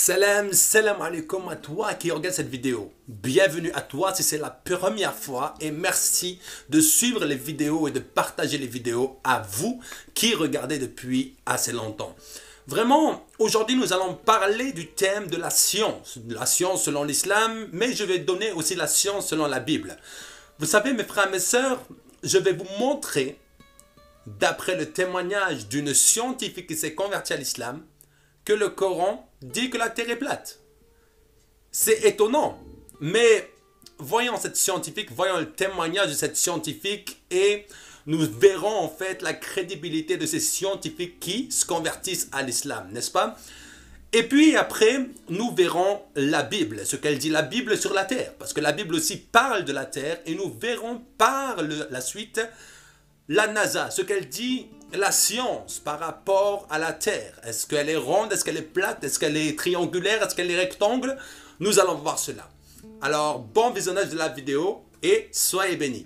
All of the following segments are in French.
Salam alaikum à toi qui regarde cette vidéo. Bienvenue à toi si c'est la première fois et merci de suivre les vidéos et de partager les vidéos à vous qui regardez depuis assez longtemps. Vraiment, aujourd'hui nous allons parler du thème de la science selon l'islam, mais je vais donner aussi la science selon la Bible. Vous savez mes frères et mes sœurs, je vais vous montrer, d'après le témoignage d'une scientifique qui s'est convertie à l'islam, que le Coran dit que la terre est plate. C'est étonnant, mais voyons cette scientifique, voyons le témoignage de cette scientifique et nous verrons en fait la crédibilité de ces scientifiques qui se convertissent à l'islam, n'est-ce pas? Et puis après, nous verrons la Bible, ce qu'elle dit la Bible sur la terre, parce que la Bible aussi parle de la terre et nous verrons par la suite la NASA, ce qu'elle dit la science par rapport à la Terre. Est-ce qu'elle est ronde? Est-ce qu'elle est plate? Est-ce qu'elle est triangulaire? Est-ce qu'elle est rectangle? Nous allons voir cela. Alors, bon visionnage de la vidéo et soyez bénis.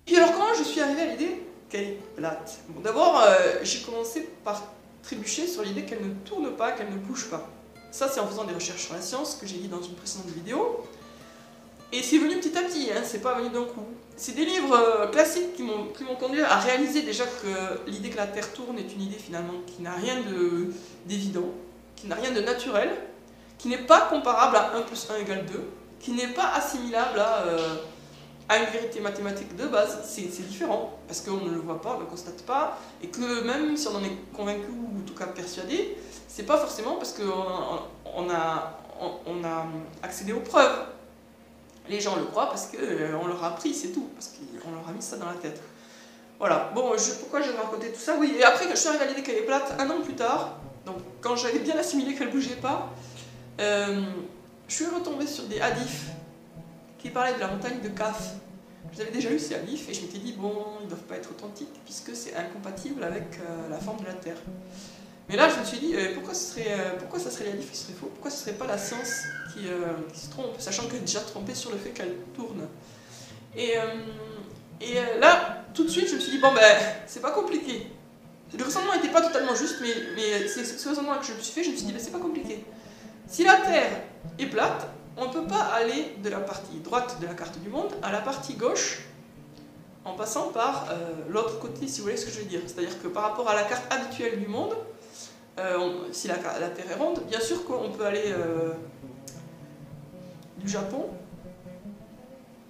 Et alors comment je suis arrivé à l'idée qu'elle est plate? Bon, d'abord, j'ai commencé par trébucher sur l'idée qu'elle ne tourne pas, qu'elle ne bouge pas. Ça, c'est en faisant des recherches sur la science que j'ai dit dans une précédente vidéo. Et c'est venu petit à petit, hein, c'est pas venu d'un coup. C'est des livres classiques qui m'ont conduit à réaliser déjà que l'idée que la Terre tourne est une idée finalement qui n'a rien d'évident, qui n'a rien de naturel, qui n'est pas comparable à 1 plus 1 égale 2, qui n'est pas assimilable à une vérité mathématique de base. C'est différent, parce qu'on ne le voit pas, on ne le constate pas, et que même si on en est convaincu ou en tout cas persuadé, c'est pas forcément parce qu'on a accédé aux preuves. Les gens le croient parce qu'on leur a appris, c'est tout, parce qu'on leur a mis ça dans la tête. Voilà, bon, pourquoi j'ai raconté tout ça? Oui, et après, quand je suis arrivée à l'idée qu'elle est plate, 1 an plus tard, donc quand j'avais bien assimilé qu'elle ne bougeait pas, je suis retombée sur des hadiths qui parlaient de la montagne de Kaf. J'avais déjà lu ces hadiths et je m'étais dit, bon, ils ne doivent pas être authentiques puisque c'est incompatible avec la forme de la Terre. Mais là, je me suis dit, pourquoi ça serait les hadiths qui seraient faux? Pourquoi ce ne serait pas la science qui se trompe, sachant qu'elle est déjà trompée sur le fait qu'elle tourne. Et là, tout de suite, je me suis dit, bon ben, c'est pas compliqué. Le raisonnement n'était pas totalement juste, mais c'est ce raisonnement que je me suis fait, je me suis dit, ben, c'est pas compliqué. Si la Terre est plate, on ne peut pas aller de la partie droite de la carte du monde à la partie gauche en passant par l'autre côté, si vous voyez ce que je veux dire. C'est-à-dire que par rapport à la carte habituelle du monde, si la Terre est ronde, bien sûr qu'on peut aller du Japon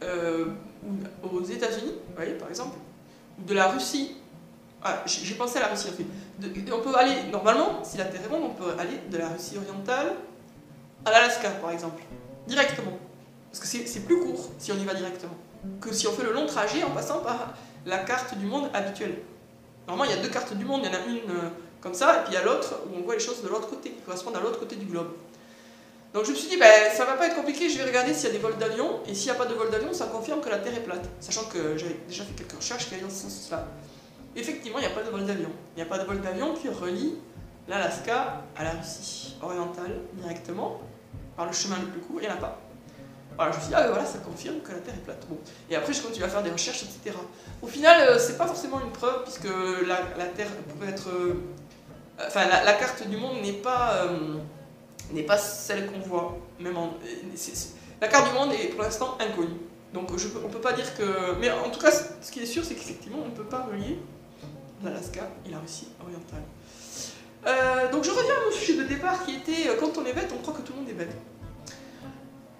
aux États-Unis, vous voyez, par exemple, ou de la Russie. Ah, j'ai pensé à la Russie en fait. On peut aller, normalement, si la Terre est ronde, on peut aller de la Russie orientale à l'Alaska, par exemple, directement. Parce que c'est plus court si on y va directement que si on fait le long trajet en passant par la carte du monde habituelle. Normalement, il y a 2 cartes du monde, il y en a une comme ça, et puis il y a l'autre où on voit les choses de l'autre côté, qui correspondent à l'autre côté du globe. Donc je me suis dit, ben, ça va pas être compliqué, je vais regarder s'il y a des vols d'avion, et s'il n'y a pas de vol d'avion, ça confirme que la Terre est plate, sachant que j'avais déjà fait quelques recherches qui allaient dans ce sens-là. Effectivement, il n'y a pas de vol d'avion. Il n'y a pas de vol d'avion qui relie l'Alaska à la Russie orientale directement, par le chemin le plus court, il n'y en a pas. Voilà, je me suis dit, ah voilà, ça confirme que la Terre est plate. Bon. Et après, je continue à faire des recherches, etc. Au final, c'est pas forcément une preuve, puisque la Terre pourrait être... Enfin, la carte du monde n'est pas celle qu'on voit. Même la carte du monde est pour l'instant inconnue. Donc on ne peut pas dire que... Mais en tout cas, ce qui est sûr, c'est qu'effectivement, on ne peut pas relier l'Alaska et la Russie orientale. Donc je reviens à mon sujet de départ qui était, quand on est bête, on croit que tout le monde est bête.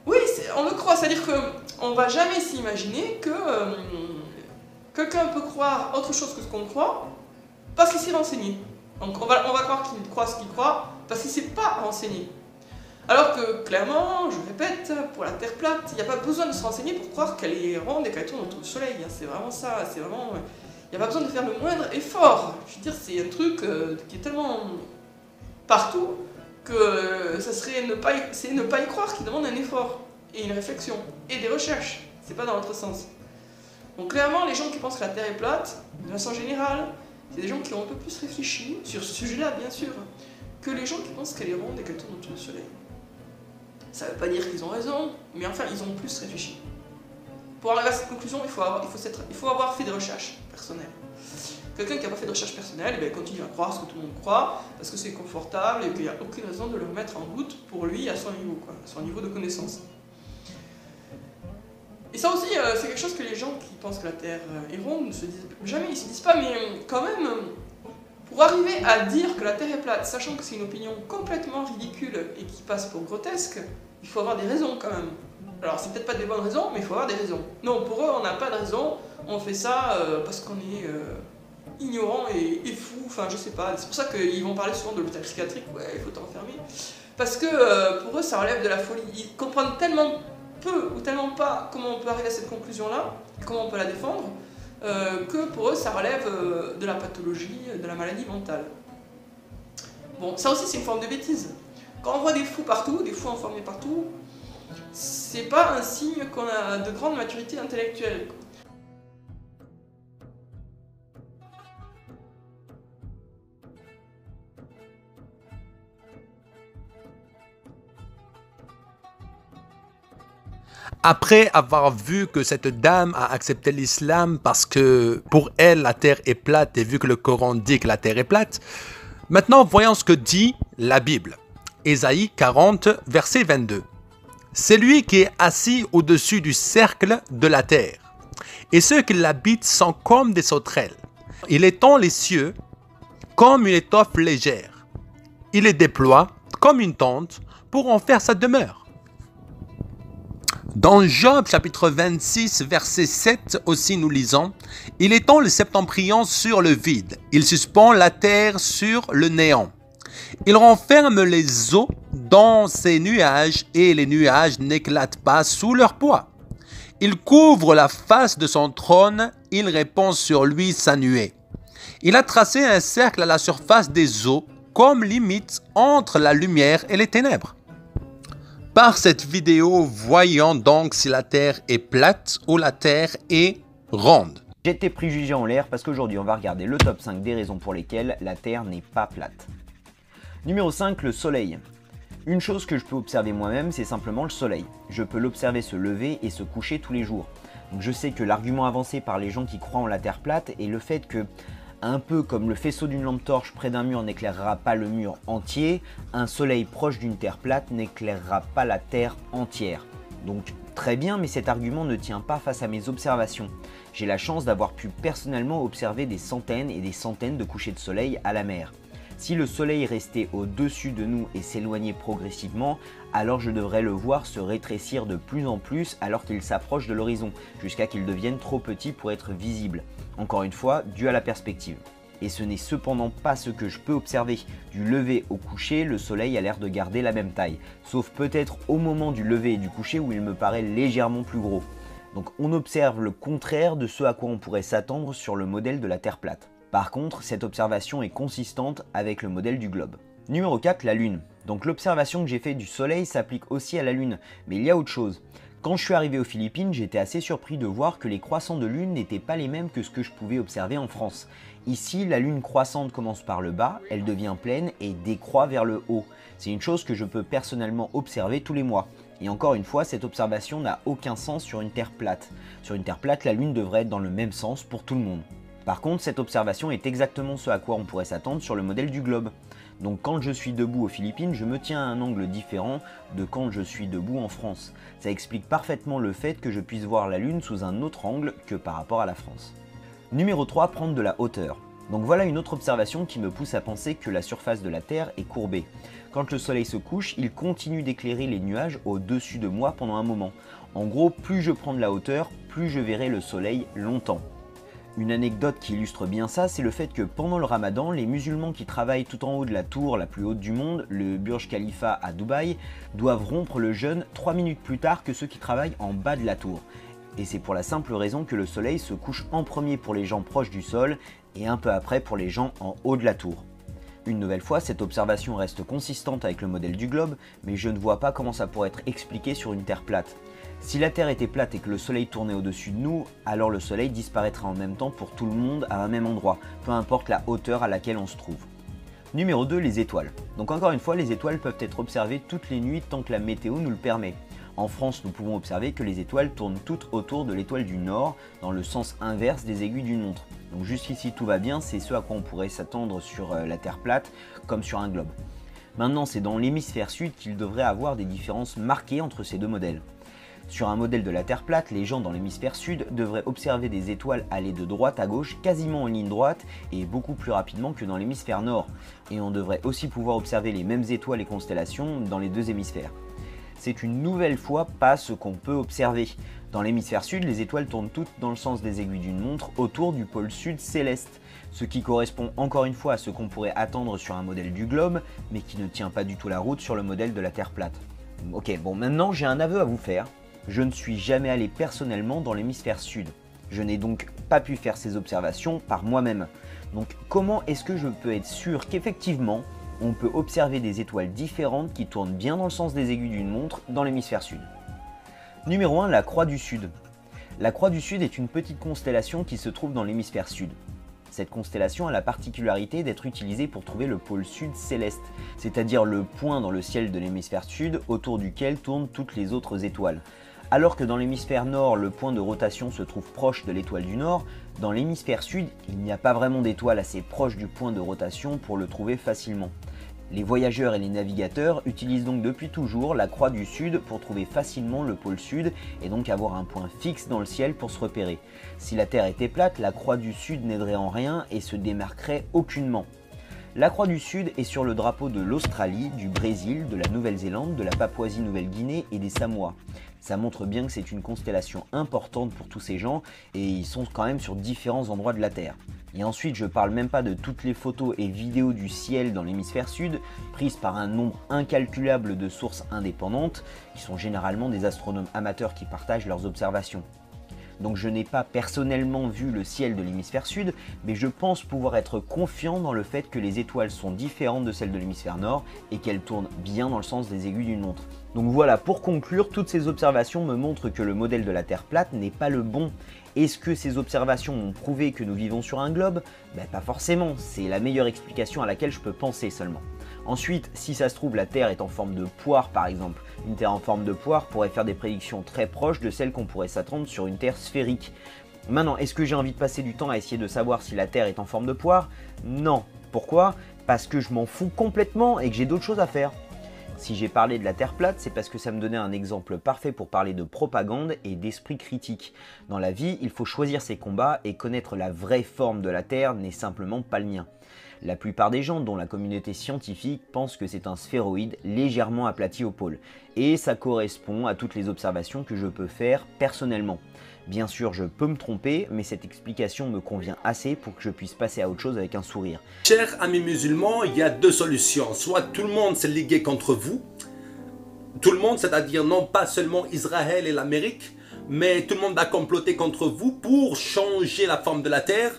Oui, on le croit, c'est-à-dire qu'on ne va jamais s'imaginer que quelqu'un peut croire autre chose que ce qu'on croit parce qu'il s'est renseigné. Donc on va croire qu'il croit ce qu'il croit parce qu'il ne s'est pas renseigné. Alors que clairement, je répète, pour la Terre plate, il n'y a pas besoin de se renseigner pour croire qu'elle est ronde et qu'elle tourne autour du Soleil. C'est vraiment ça, c'est vraiment... Il n'y a pas besoin de faire le moindre effort. Je veux dire, c'est un truc qui est tellement partout que ça serait ne pas y croire qui demande un effort et une réflexion et des recherches. C'est pas dans l'autre sens. Donc clairement, les gens qui pensent que la Terre est plate, de façon générale, c'est des gens qui ont un peu plus réfléchi sur ce sujet-là, bien sûr, que les gens qui pensent qu'elle est ronde et qu'elle tourne autour du Soleil. Ça ne veut pas dire qu'ils ont raison, mais enfin, ils ont plus réfléchi. Pour arriver à cette conclusion, il faut avoir fait des recherches personnelles. Quelqu'un qui n'a pas fait de recherche personnelle, il continue à croire ce que tout le monde croit, parce que c'est confortable et qu'il n'y a aucune raison de le remettre en doute pour lui à son niveau, à son niveau de connaissance. Et ça aussi, c'est quelque chose que les gens qui pensent que la Terre est ronde ne se disent jamais, ils ne se disent pas, mais quand même, pour arriver à dire que la Terre est plate, sachant que c'est une opinion complètement ridicule et qui passe pour grotesque, il faut avoir des raisons quand même. Alors, c'est peut-être pas des bonnes raisons, mais il faut avoir des raisons. Non, pour eux, on n'a pas de raison, on fait ça parce qu'on est ignorant et fou, enfin, je sais pas. C'est pour ça qu'ils vont parler souvent de l'hôpital psychiatrique, ouais, il faut t'enfermer. Parce que pour eux, ça relève de la folie. Ils comprennent tellement peu ou tellement pas comment on peut arriver à cette conclusion-là, comment on peut la défendre, que pour eux, ça relève de la pathologie, de la maladie mentale. Bon, ça aussi, c'est une forme de bêtise. Quand on voit des fous partout, des fous enfermés partout, c'est pas un signe qu'on a de grande maturité intellectuelle. Après avoir vu que cette dame a accepté l'islam parce que pour elle la terre est plate et vu que le Coran dit que la terre est plate, maintenant voyons ce que dit la Bible. Ésaïe 40, verset 22. C'est lui qui est assis au-dessus du cercle de la terre, et ceux qui l'habitent sont comme des sauterelles. Il étend les cieux comme une étoffe légère. Il les déploie comme une tente pour en faire sa demeure. Dans Job chapitre 26 verset 7 aussi nous lisons « Il étend le septentrion sur le vide, il suspend la terre sur le néant. Il renferme les eaux dans ses nuages et les nuages n'éclatent pas sous leur poids. Il couvre la face de son trône, il répand sur lui sa nuée. Il a tracé un cercle à la surface des eaux comme limite entre la lumière et les ténèbres. » Par cette vidéo, voyons donc si la Terre est plate ou la Terre est ronde. Jette tes préjugés en l'air parce qu'aujourd'hui on va regarder le top 5 des raisons pour lesquelles la Terre n'est pas plate. Numéro 5, le soleil. Une chose que je peux observer moi-même, c'est simplement le soleil. Je peux l'observer se lever et se coucher tous les jours. Donc je sais que l'argument avancé par les gens qui croient en la Terre plate est le fait que, un peu comme le faisceau d'une lampe torche près d'un mur n'éclairera pas le mur entier, un soleil proche d'une terre plate n'éclairera pas la terre entière. Donc très bien, mais cet argument ne tient pas face à mes observations. J'ai la chance d'avoir pu personnellement observer des centaines et des centaines de couchers de soleil à la mer. Si le soleil restait au-dessus de nous et s'éloignait progressivement, alors je devrais le voir se rétrécir de plus en plus alors qu'il s'approche de l'horizon, jusqu'à qu'il devienne trop petit pour être visible. Encore une fois, dû à la perspective. Et ce n'est cependant pas ce que je peux observer. Du lever au coucher, le soleil a l'air de garder la même taille, sauf peut-être au moment du lever et du coucher où il me paraît légèrement plus gros. Donc on observe le contraire de ce à quoi on pourrait s'attendre sur le modèle de la Terre plate. Par contre, cette observation est consistante avec le modèle du globe. Numéro 4, la Lune. Donc l'observation que j'ai faite du Soleil s'applique aussi à la Lune, mais il y a autre chose. Quand je suis arrivé aux Philippines, j'étais assez surpris de voir que les croissants de lune n'étaient pas les mêmes que ce que je pouvais observer en France. Ici, la lune croissante commence par le bas, elle devient pleine et décroît vers le haut. C'est une chose que je peux personnellement observer tous les mois. Et encore une fois, cette observation n'a aucun sens sur une Terre plate. Sur une Terre plate, la lune devrait être dans le même sens pour tout le monde. Par contre, cette observation est exactement ce à quoi on pourrait s'attendre sur le modèle du globe. Donc quand je suis debout aux Philippines, je me tiens à un angle différent de quand je suis debout en France. Ça explique parfaitement le fait que je puisse voir la Lune sous un autre angle que par rapport à la France. Numéro 3, prendre de la hauteur. Donc voilà une autre observation qui me pousse à penser que la surface de la Terre est courbée. Quand le soleil se couche, il continue d'éclairer les nuages au-dessus de moi pendant un moment. En gros, plus je prends de la hauteur, plus je verrai le soleil longtemps. Une anecdote qui illustre bien ça, c'est le fait que pendant le ramadan, les musulmans qui travaillent tout en haut de la tour la plus haute du monde, le Burj Khalifa à Dubaï, doivent rompre le jeûne 3 minutes plus tard que ceux qui travaillent en bas de la tour. Et c'est pour la simple raison que le soleil se couche en premier pour les gens proches du sol et un peu après pour les gens en haut de la tour. Une nouvelle fois, cette observation reste consistante avec le modèle du globe, mais je ne vois pas comment ça pourrait être expliqué sur une Terre plate. Si la Terre était plate et que le soleil tournait au-dessus de nous, alors le soleil disparaîtrait en même temps pour tout le monde à un même endroit, peu importe la hauteur à laquelle on se trouve. Numéro 2, les étoiles. Donc encore une fois, les étoiles peuvent être observées toutes les nuits tant que la météo nous le permet. En France, nous pouvons observer que les étoiles tournent toutes autour de l'étoile du Nord, dans le sens inverse des aiguilles d'une montre. Donc jusqu'ici tout va bien, c'est ce à quoi on pourrait s'attendre sur la Terre plate, comme sur un globe. Maintenant, c'est dans l'hémisphère sud qu'il devrait avoir des différences marquées entre ces deux modèles. Sur un modèle de la Terre plate, les gens dans l'hémisphère sud devraient observer des étoiles aller de droite à gauche quasiment en ligne droite et beaucoup plus rapidement que dans l'hémisphère nord. Et on devrait aussi pouvoir observer les mêmes étoiles et constellations dans les deux hémisphères. C'est une nouvelle fois pas ce qu'on peut observer. Dans l'hémisphère sud, les étoiles tournent toutes dans le sens des aiguilles d'une montre autour du pôle sud céleste, ce qui correspond encore une fois à ce qu'on pourrait attendre sur un modèle du globe, mais qui ne tient pas du tout la route sur le modèle de la Terre plate. Ok, bon, maintenant j'ai un aveu à vous faire. Je ne suis jamais allé personnellement dans l'hémisphère sud. Je n'ai donc pas pu faire ces observations par moi-même. Donc comment est-ce que je peux être sûr qu'effectivement, on peut observer des étoiles différentes qui tournent bien dans le sens des aiguilles d'une montre dans l'hémisphère sud? Numéro 1, la Croix du Sud. La Croix du Sud est une petite constellation qui se trouve dans l'hémisphère sud. Cette constellation a la particularité d'être utilisée pour trouver le pôle sud céleste, c'est-à-dire le point dans le ciel de l'hémisphère sud autour duquel tournent toutes les autres étoiles. Alors que dans l'hémisphère nord, le point de rotation se trouve proche de l'étoile du nord, dans l'hémisphère sud, il n'y a pas vraiment d'étoile assez proche du point de rotation pour le trouver facilement. Les voyageurs et les navigateurs utilisent donc depuis toujours la Croix du Sud pour trouver facilement le pôle sud et donc avoir un point fixe dans le ciel pour se repérer. Si la Terre était plate, la Croix du Sud n'aiderait en rien et se démarquerait aucunement. La Croix du Sud est sur le drapeau de l'Australie, du Brésil, de la Nouvelle-Zélande, de la Papouasie-Nouvelle-Guinée et des Samoa. Ça montre bien que c'est une constellation importante pour tous ces gens et ils sont quand même sur différents endroits de la Terre. Et ensuite, je parle même pas de toutes les photos et vidéos du ciel dans l'hémisphère sud, prises par un nombre incalculable de sources indépendantes, qui sont généralement des astronomes amateurs qui partagent leurs observations. Donc je n'ai pas personnellement vu le ciel de l'hémisphère sud, mais je pense pouvoir être confiant dans le fait que les étoiles sont différentes de celles de l'hémisphère nord et qu'elles tournent bien dans le sens des aiguilles d'une montre. Donc voilà, pour conclure, toutes ces observations me montrent que le modèle de la Terre plate n'est pas le bon. Est-ce que ces observations ont prouvé que nous vivons sur un globe? Pas forcément, c'est la meilleure explication à laquelle je peux penser seulement. Ensuite, si ça se trouve, la Terre est en forme de poire par exemple. Une Terre en forme de poire pourrait faire des prédictions très proches de celles qu'on pourrait s'attendre sur une Terre sphérique. Maintenant, est-ce que j'ai envie de passer du temps à essayer de savoir si la Terre est en forme de poire? Non. Pourquoi? Parce que je m'en fous complètement et que j'ai d'autres choses à faire. Si j'ai parlé de la Terre plate, c'est parce que ça me donnait un exemple parfait pour parler de propagande et d'esprit critique. Dans la vie, il faut choisir ses combats et connaître la vraie forme de la Terre n'est simplement pas le mien. La plupart des gens, dont la communauté scientifique, pensent que c'est un sphéroïde légèrement aplati au pôle. Et ça correspond à toutes les observations que je peux faire personnellement. Bien sûr, je peux me tromper, mais cette explication me convient assez pour que je puisse passer à autre chose avec un sourire. Chers amis musulmans, il y a deux solutions. Soit tout le monde s'est ligué contre vous, tout le monde, c'est-à-dire non pas seulement Israël et l'Amérique, mais tout le monde a comploté contre vous pour changer la forme de la Terre.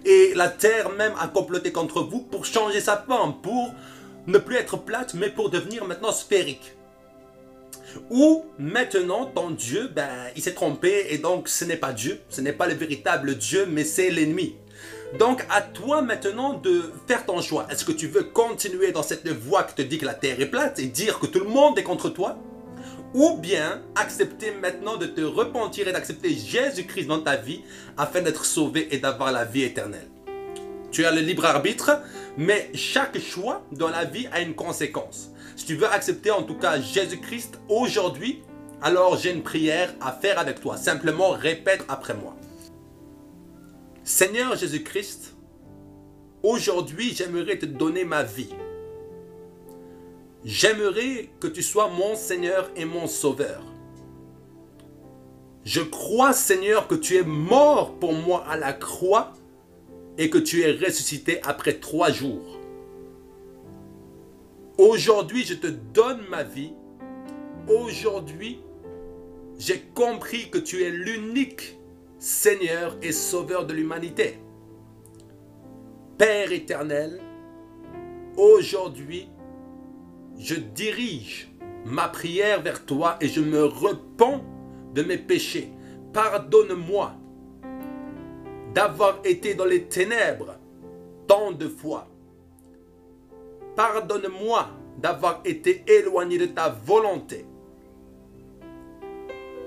Et la Terre même a comploté contre vous pour changer sa forme, pour ne plus être plate, mais pour devenir maintenant sphérique. Ou maintenant ton Dieu, il s'est trompé et donc ce n'est pas Dieu, ce n'est pas le véritable Dieu, mais c'est l'ennemi. Donc à toi maintenant de faire ton choix. Est-ce que tu veux continuer dans cette voie qui te dit que la Terre est plate et dire que tout le monde est contre toi? Ou bien accepter maintenant de te repentir et d'accepter Jésus-Christ dans ta vie afin d'être sauvé et d'avoir la vie éternelle. Tu as le libre arbitre, mais chaque choix dans la vie a une conséquence. Si tu veux accepter en tout cas Jésus-Christ aujourd'hui, alors j'ai une prière à faire avec toi. Simplement répète après moi. Seigneur Jésus-Christ, aujourd'hui j'aimerais te donner ma vie. J'aimerais que tu sois mon Seigneur et mon Sauveur. Je crois, Seigneur, que tu es mort pour moi à la croix et que tu es ressuscité après 3 jours. Aujourd'hui, je te donne ma vie. Aujourd'hui, j'ai compris que tu es l'unique Seigneur et Sauveur de l'humanité. Père éternel, aujourd'hui, je dirige ma prière vers toi et je me repens de mes péchés. Pardonne-moi d'avoir été dans les ténèbres tant de fois. Pardonne-moi d'avoir été éloigné de ta volonté.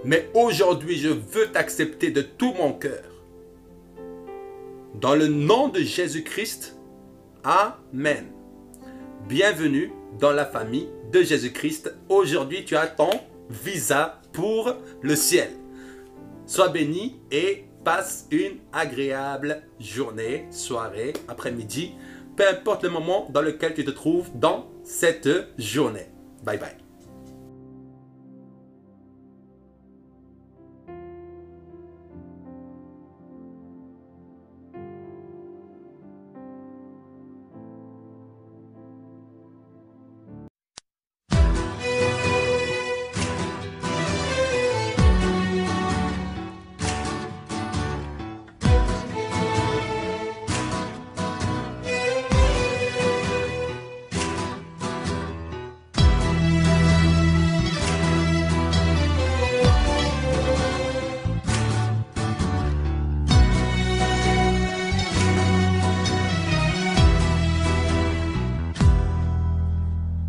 Mais aujourd'hui, je veux t'accepter de tout mon cœur. Dans le nom de Jésus-Christ, Amen. Bienvenue dans la famille de Jésus-Christ. Aujourd'hui, tu as ton visa pour le ciel. Sois béni et passe une agréable journée, soirée, après-midi, peu importe le moment dans lequel tu te trouves dans cette journée. Bye bye.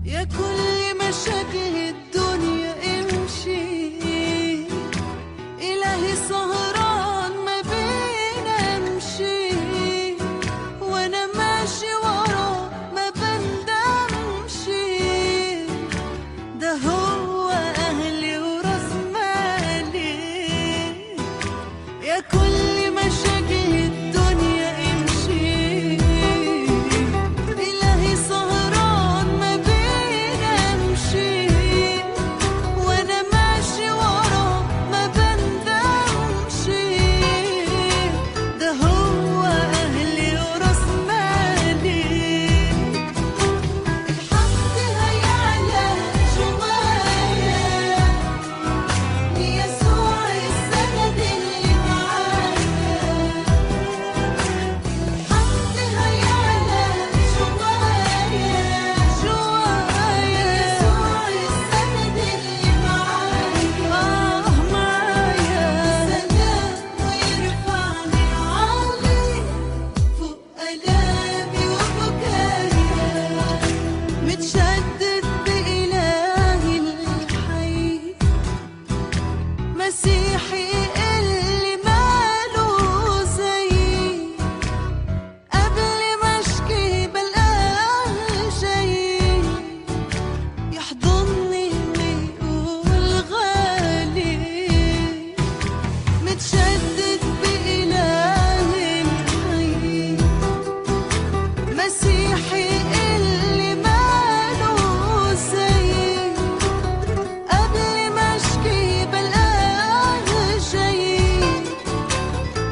يا كل مشاكل الدنيا امشي، إلهي سهران ما بين امشي، وانا ماشي وراه ما بندمش، ده هو اهلي وراس مالي. يا كل مشاكل الدنيا امشي، إلهي سهران ما بين امشي، وانا ماشي وراه ما بندمش، ده هو اهلي وراس مالي. الحمد هيعلى جوايا ليسوع السند اللي معايا. الحمد هيعلى جوايا ليسوع السند اللي معايا. معايا سلام ويرفعني عالي فوق آلامي وبكايا، متشدد بإلهي الحي، مسيحي اللي ماله زيي، قبل ما اشكي بلقاه جاي، يحضني ويقول غالي، متشدد بإلهي الحي، مسيحي اللي ماله زيي، قبل ما اشكي بلقاه جاي،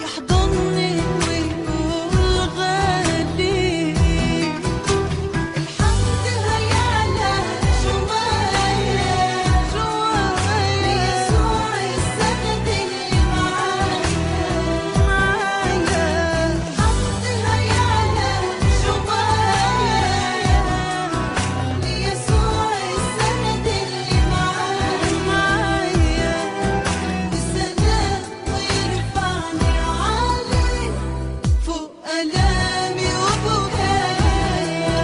يحضني ويقول غالي. الحمد هيعلى جوايا ليسوع السند اللي معايا. الحمد هيعلى جوايا ليسوع السند اللي معايا، وسلام ويرفعني عالي فوق آلامي وبكايا.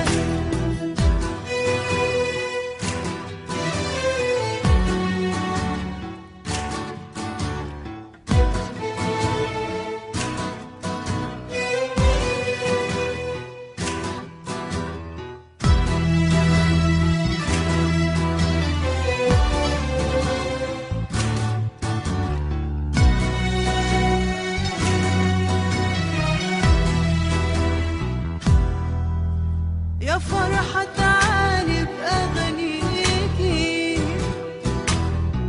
يا فرحة تعالي بأغانيكي،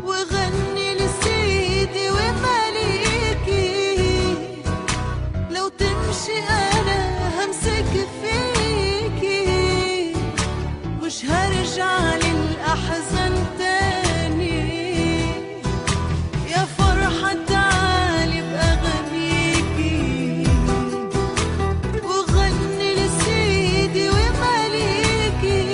وغني لسيدي ومليكي، لو تمشي أنا همسك فيكي، مش هرجع للأحزان تاني. يا فرحة تعالي بأغانيكي، وغني لسيدي ومليكي،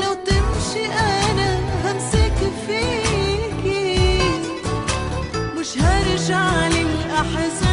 لو تمشي أنا همسك فيكي، مش هرجع للأحزان